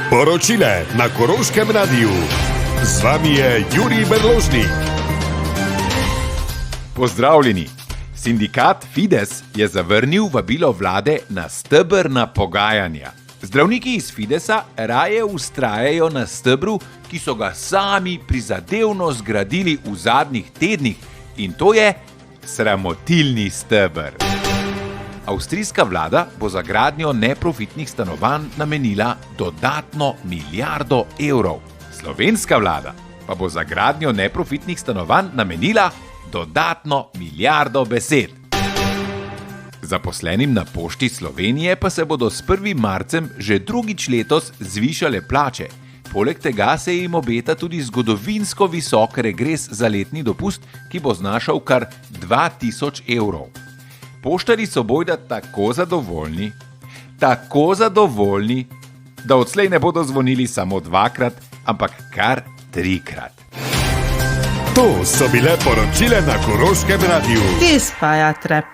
Poročile na Koroškem radiju. Z vami je Jurij Berložnik. Pozdravljeni. Sindikat Fides je zavrnil vabilo vlade na stebrna pogajanja. Zdravniki iz Fidesa raje vztrajajo na stebru, ki so ga sami prizadevno zgradili v zadnjih tednih, in to je sramotilni steber. Avstrijska vlada bo za gradnjo neprofitnih stanovanj namenila dodatno milijardo evrov. Slovenska vlada pa bo za gradnjo neprofitnih stanovanj namenila dodatno milijardo besed. Zaposlenim na Pošti Slovenije pa se bodo s 1. marcem že drugič letos zvišale plače. Poleg tega se jim obeta tudi zgodovinsko visok regres za letni dopust, ki bo znašal kar 2000 evrov. Poštarji so bojda tako zadovoljni, da odslej ne bodo zvonili samo 2-krat, ampak kar 3-krat. To so bile poročile na Koroškem radiju. Kje spaja trep?